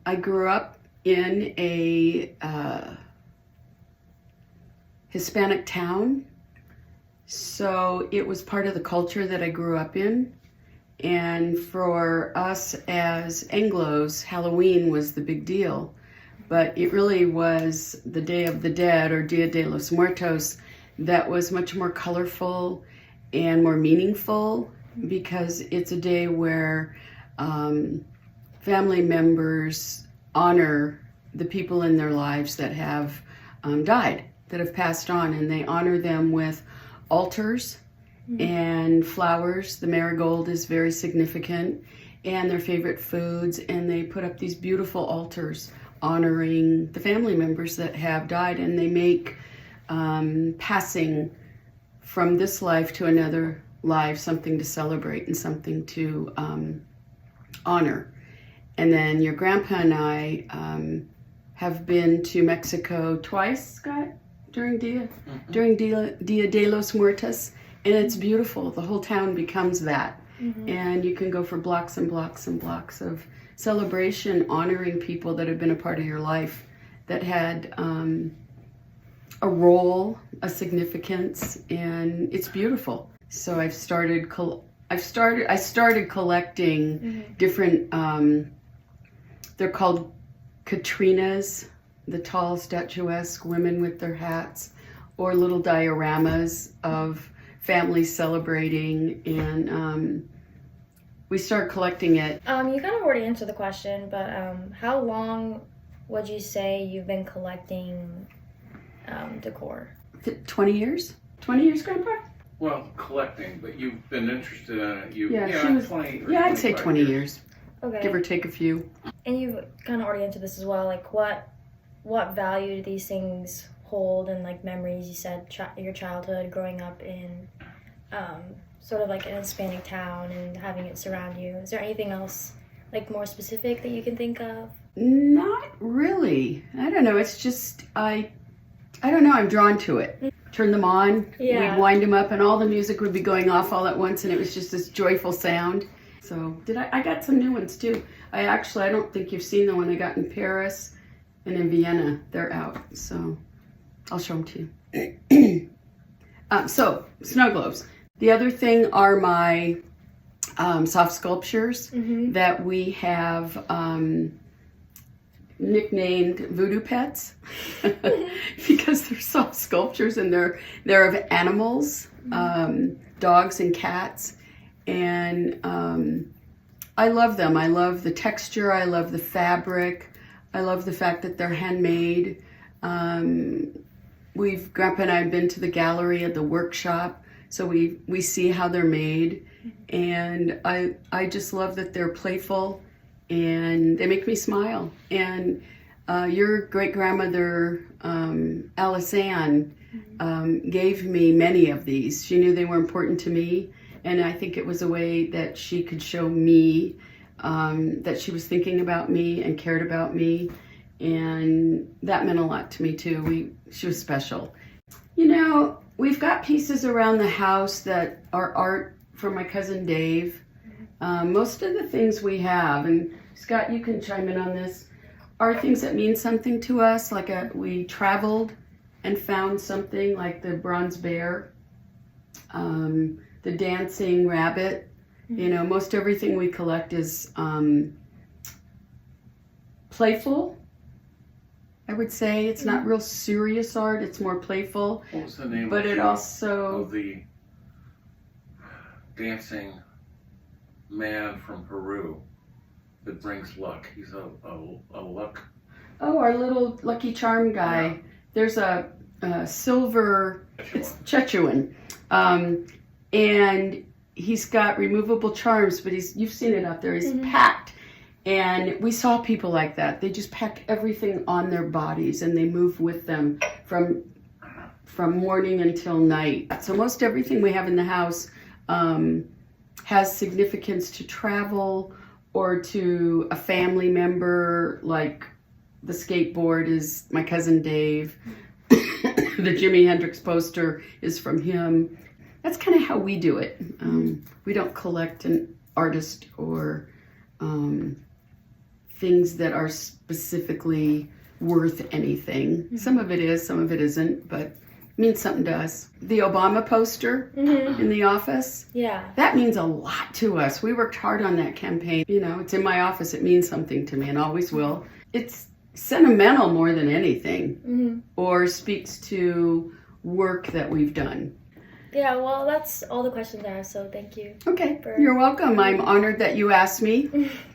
I grew up in a Hispanic town, so it was part of the culture that I grew up in. And for us as Anglos, Halloween was the big deal. But it really was the Day of the Dead, or Dia de los Muertos, that was much more colorful and more meaningful, because it's a day where family members honor the people in their lives that have died, that have passed on, and they honor them with altars and flowers. The marigold is very significant, and their favorite foods, and they put up these beautiful altars honoring the family members that have died, and they make passing from this life to another life something to celebrate and something to honor. And then your grandpa and I have been to Mexico twice, Scott, during Dia de los Muertos, and it's beautiful. The whole town becomes that. And you can go for blocks and blocks and blocks of celebration, honoring people that have been a part of your life, that had a role, a significance, and it's beautiful. So I started collecting different. They're called Katrinas, the tall statuesque women with their hats, or little dioramas of families celebrating, and we started collecting it. You kind of already answered the question, but how long would you say you've been collecting decor? 20 years? 20 years, Grandpa? Well, collecting, but you've been interested in it. She was, 20 or yeah, I'd say 20 years. years. Okay. Give or take a few. And you've kind of already answered this as well. Like, what value do these things hold, and like memories? You said your childhood, growing up in sort of like an Hispanic town and having it surround you. Is there anything else like more specific that you can think of? Not really. I don't know. It's just I don't know. I'm drawn to it. Turn them on. Yeah. We'd wind them up, and all the music would be going off all at once, and it was just this joyful sound. So I got some new ones too. I don't think you've seen the one I got in Paris and in Vienna. They're out, so I'll show them to you. So snow globes. The other thing are my soft sculptures that we have nicknamed voodoo pets because they're soft sculptures, and they're of animals, dogs and cats. And I love them. I love the texture. I love the fabric. I love the fact that they're handmade. Grandpa and I have been to the gallery at the workshop, so we see how they're made. And I just love that they're playful, and they make me smile. And your great-grandmother, Alice Ann, gave me many of these. She knew they were important to me. And I think it was a way that she could show me that she was thinking about me and cared about me. And that meant a lot to me too. She was special. You know, we've got pieces around the house that are art from my cousin Dave. Most of the things we have, and Scott, you can chime in on this, are things that mean something to us. Like we traveled and found something like the bronze bear. The dancing rabbit. You know, most everything we collect is playful, I would say. It's not real serious art, it's more playful. What was the name but it also of the dancing man from Peru that brings luck? He's a luck. Oh, our little Lucky Charm guy. Yeah. There's a silver, it's Chechuan. And he's got removable charms, but you've seen it out there. He's packed. And we saw people like that. They just pack everything on their bodies, and they move with them from morning until night. So most everything we have in the house has significance to travel or to a family member. Like the skateboard is my cousin Dave. The Jimi Hendrix poster is from him. That's kind of how we do it. We don't collect an artist or things that are specifically worth anything. Some of it is, some of it isn't, but it means something to us. The Obama poster in the office, Yeah. that means a lot to us. We worked hard on that campaign. You know, it's in my office. It means something to me and always will. It's sentimental more than anything, or speaks to work that we've done. Yeah, well, that's all the questions I have, so thank you. Okay, you're welcome. I'm honored that you asked me.